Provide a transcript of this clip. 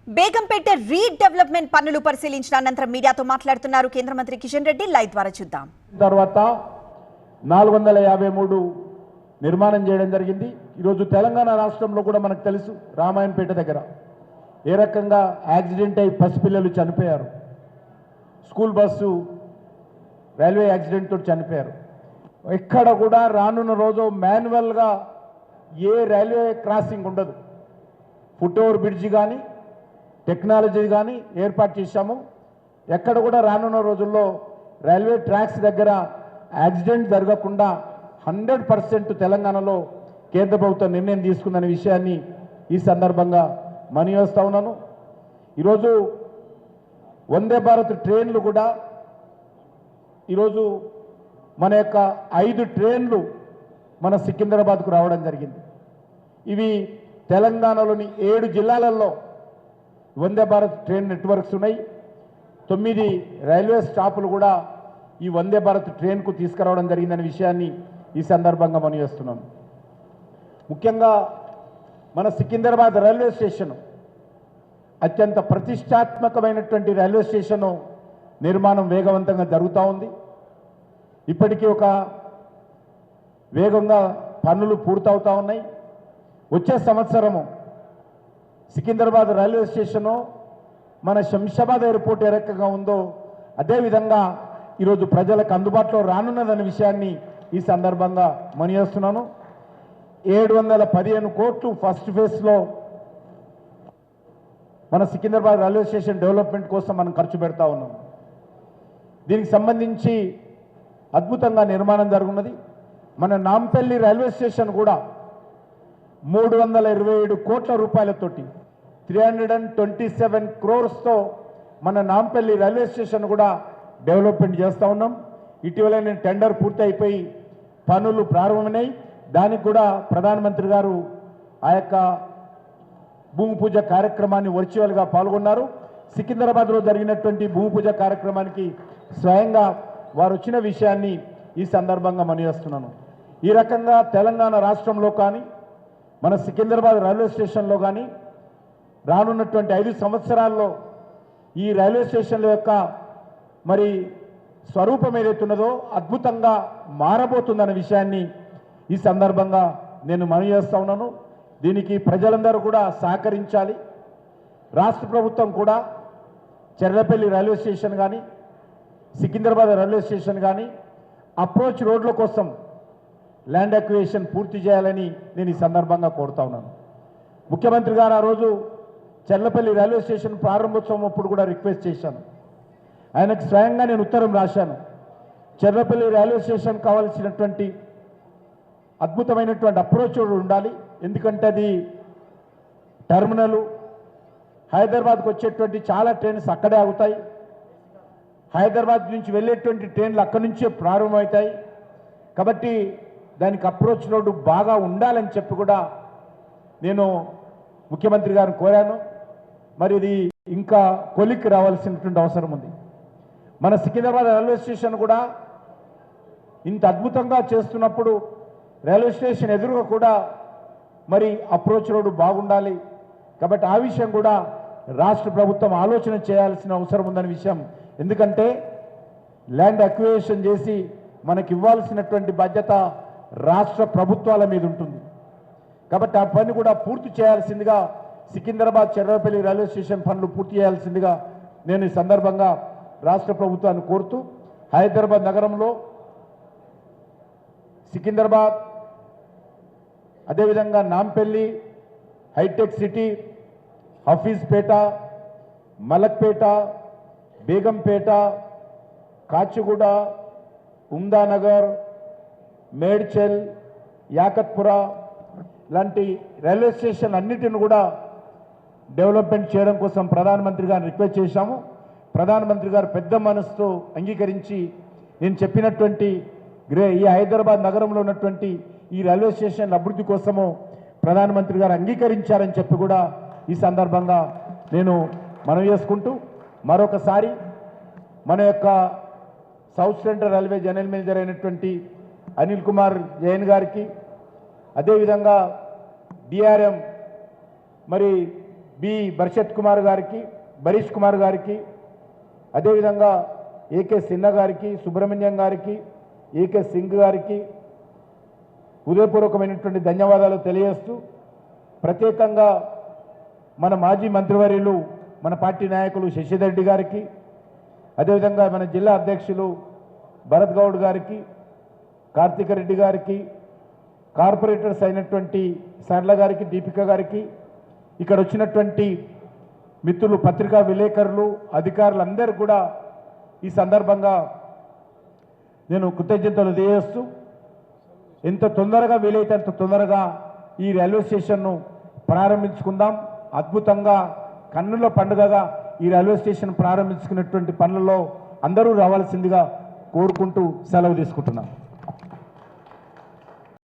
Begumpet redevelopment పనులు పరిశీలించిన అనంతరం మీడియాతో మాట్లాడుతున్నారు కేంద్ర మంత్రి కిషన్ రెడ్డి. లైవ్ ద్వారా చూద్దాం. తర్వాత 453 నిర్మాణం చేయడం జరిగింది. ఈరోజు తెలంగాణ రాష్ట్రంలో కూడా మనకు తెలుసు, రామాయణపేట దగ్గర ఏ రకంగా యాక్సిడెంట్ అయి పసిపిల్లలు చనిపోయారు. స్కూల్ బస్సు రైల్వే యాక్సిడెంట్ తోటి చనిపోయారు. ఎక్కడ కూడా రానున్న రోజు మాన్యువల్గా ఏ రైల్వే క్రాసింగ్ ఉండదు. ఫుట్ ఓవర్ బ్రిడ్జి కానీ టెక్నాలజీ కానీ ఏర్పాటు చేశాము. ఎక్కడ కూడా రానున్న రోజుల్లో రైల్వే ట్రాక్స్ దగ్గర యాక్సిడెంట్ జరగకుండా 100% తెలంగాణలో కేంద్ర ప్రభుత్వం నిర్ణయం తీసుకుందనే విషయాన్ని ఈ సందర్భంగా మనవి చేస్తా ఉన్నాను. ఈరోజు వందే భారత్ ట్రైన్లు కూడా ఈరోజు మన యొక్క 5 ట్రైన్లు మన సికింద్రాబాద్కు రావడం జరిగింది. ఇవి తెలంగాణలోని 7 జిల్లాలలో వందే భారత్ ట్రైన్ నెట్వర్క్స్ ఉన్నాయి. 9 రైల్వే స్టాపులు కూడా ఈ వందే భారత్ ట్రైన్కు తీసుకురావడం జరిగిందనే విషయాన్ని ఈ సందర్భంగా మనం చేస్తున్నాం. ముఖ్యంగా మన సికింద్రాబాద్ రైల్వే స్టేషన్ అత్యంత ప్రతిష్టాత్మకమైనటువంటి రైల్వే స్టేషను నిర్మాణం వేగవంతంగా జరుగుతూ ఉంది. ఇప్పటికీ ఒక వేగంగా పనులు పూర్తవుతూ ఉన్నాయి. వచ్చే సంవత్సరము సికింద్రాబాద్ రైల్వే స్టేషను మన శంషాబాద్ ఎయిర్పోర్ట్ ఏ రకంగా ఉందో అదేవిధంగా ఈరోజు ప్రజలకు అందుబాటులో రానున్నదనే విషయాన్ని ఈ సందర్భంగా మనయేస్తున్నాను. 715 కోట్లు ఫస్ట్ ఫేజ్లో మన సికింద్రాబాద్ రైల్వే స్టేషన్ డెవలప్మెంట్ కోసం మనం ఖర్చు పెడతా ఉన్నాం. దీనికి సంబంధించి అద్భుతంగా నిర్మాణం జరుగుతున్నది. మన నాంపల్లి రైల్వే స్టేషన్ కూడా 327 కోట్ల రూపాయలతోటి 327 crores మన నాంపల్లి రైల్వే స్టేషన్ కూడా డెవలప్మెంట్ చేస్తూ ఉన్నాం. ఇటీవల టెండర్ పూర్తి అయిపోయి పనులు ప్రారంభమైనాయి. దానికి కూడా ప్రధానమంత్రి గారు ఆ యొక్క భూమి పూజ కార్యక్రమాన్ని వర్చువల్గా పాల్గొన్నారు. సికింద్రాబాద్లో జరిగినటువంటి భూమి పూజ కార్యక్రమానికి స్వయంగా వారు వచ్చిన విషయాన్ని ఈ సందర్భంగా మనయేస్తున్నాను. ఈ రకంగా తెలంగాణ రాష్ట్రంలో కానీ మన సికింద్రాబాద్ రైల్వే స్టేషన్లో కానీ రానున్నటువంటి 5 సంవత్సరాల్లో ఈ రైల్వే స్టేషన్ల యొక్క మరి స్వరూపం ఏదైతున్నదో అద్భుతంగా మారబోతుందనే విషయాన్ని ఈ సందర్భంగా నేను మనవి చేస్తూ ఉన్నాను. దీనికి ప్రజలందరూ కూడా సహకరించాలి. రాష్ట్ర ప్రభుత్వం కూడా చెర్లపల్లి రైల్వే స్టేషన్ కానీ సికింద్రాబాద్ రైల్వే స్టేషన్ కానీ అప్రోచ్ రోడ్ల కోసం ల్యాండ్ అక్విజిషన్ పూర్తి చేయాలని నేను ఈ సందర్భంగా కోరుతా ఉన్నాను. ముఖ్యమంత్రి గారు ఆ రోజు చెర్లపల్లి రైల్వే స్టేషన్ ప్రారంభోత్సవం అప్పుడు కూడా రిక్వెస్ట్ చేశాను. ఆయనకు స్వయంగా నేను ఉత్తరం రాశాను. చెర్లపల్లి రైల్వే స్టేషన్ కావాల్సినటువంటి అద్భుతమైనటువంటి అప్రోచ్ రోడ్ ఉండాలి. ఎందుకంటే అది టెర్మినల్, హైదరాబాద్కు వచ్చేటువంటి చాలా ట్రైన్స్ అక్కడే అవుతాయి. హైదరాబాద్ నుంచి వెళ్ళేటువంటి ట్రైన్లు అక్కడి నుంచే ప్రారంభమవుతాయి. కాబట్టి దానికి అప్రోచ్ రోడ్డు బాగా ఉండాలని చెప్పి కూడా నేను ముఖ్యమంత్రి గారిని కోరాను. మరి ఇది ఇంకా కొలిక్కి రావాల్సినటువంటి అవసరం ఉంది. మన సికింద్రాబాద్ రైల్వే స్టేషన్ కూడా ఇంత అద్భుతంగా చేస్తున్నప్పుడు రైల్వే స్టేషన్ ఎదురుగా కూడా మరి అప్రోచ్ రోడ్డు బాగుండాలి. కాబట్టి ఆ విషయం కూడా రాష్ట్ర ప్రభుత్వం ఆలోచన చేయాల్సిన అవసరం ఉందనే విషయం. ఎందుకంటే ల్యాండ్ అక్విజిషన్ చేసి మనకి ఇవ్వాల్సినటువంటి బాధ్యత రాష్ట్ర ప్రభుత్వాల మీద ఉంటుంది. కాబట్టి ఆ పని కూడా పూర్తి చేయాల్సిందిగా సికింద్రాబాద్ చెర్లపల్లి రైల్వే స్టేషన్ పనులు పూర్తి చేయాల్సిందిగా నేను ఈ సందర్భంగా రాష్ట్ర ప్రభుత్వాన్ని కోరుతూ హైదరాబాద్ నగరంలో సికింద్రాబాద్ అదేవిధంగా నాంపల్లి, హైటెక్ సిటీ, హఫీజ్పేట, మలక్పేట, బేగంపేట, కాచిగూడ, ఉమ్దానగర్, మేడ్చల్, యాకత్పుర లాంటి రైల్వే స్టేషన్ అన్నిటిని కూడా డెవలప్మెంట్ చేయడం కోసం ప్రధానమంత్రి గారిని రిక్వెస్ట్ చేశాము. ప్రధానమంత్రి గారు పెద్ద మనసుతో అంగీకరించి నేను చెప్పినటువంటి ఈ హైదరాబాద్ నగరంలో ఉన్నటువంటి ఈ రైల్వే స్టేషన్ అభివృద్ధి కోసము ప్రధానమంత్రి గారు అంగీకరించారని చెప్పి కూడా ఈ సందర్భంగా నేను మనవి చేసుకుంటూ మరొకసారి మన యొక్క south central railway general manager అయినటువంటి అనిల్ కుమార్ జైన్ గారికి, అదేవిధంగా డిఆర్ఎం మరి బి బర్షత్ కుమార్ గారికి, బరీష్ కుమార్ గారికి, అదేవిధంగా ఏకే సిన్న గారికి, సుబ్రహ్మణ్యం గారికి, ఏకే సింగ్ గారికి హృదయపూర్వకమైనటువంటి ధన్యవాదాలు తెలియజేస్తూ, ప్రత్యేకంగా మన మాజీ మంత్రివర్యులు, మన పార్టీ నాయకులు శశిధర్ రెడ్డి గారికి, అదేవిధంగా మన జిల్లా అధ్యక్షులు భరత్ గౌడ్ గారికి, కార్తిక రెడ్డి గారికి, కార్పొరేటర్స్ అయినటువంటి సర్ల గారికి, దీపిక గారికి, ఇక్కడ వచ్చినటువంటి మిత్రులు, పత్రికా విలేకరులు, అధికారులందరూ కూడా ఈ సందర్భంగా నేను కృతజ్ఞతలు తెలియజేస్తూ, ఎంత తొందరగా వీలైతే అంత తొందరగా ఈ రైల్వే స్టేషన్ను ప్రారంభించుకుందాం. అద్భుతంగా కన్నుల పండుగగా ఈ రైల్వే స్టేషన్ ప్రారంభించుకున్నటువంటి పనులలో అందరూ రావాల్సిందిగా కోరుకుంటూ సెలవు తీసుకుంటున్నాం.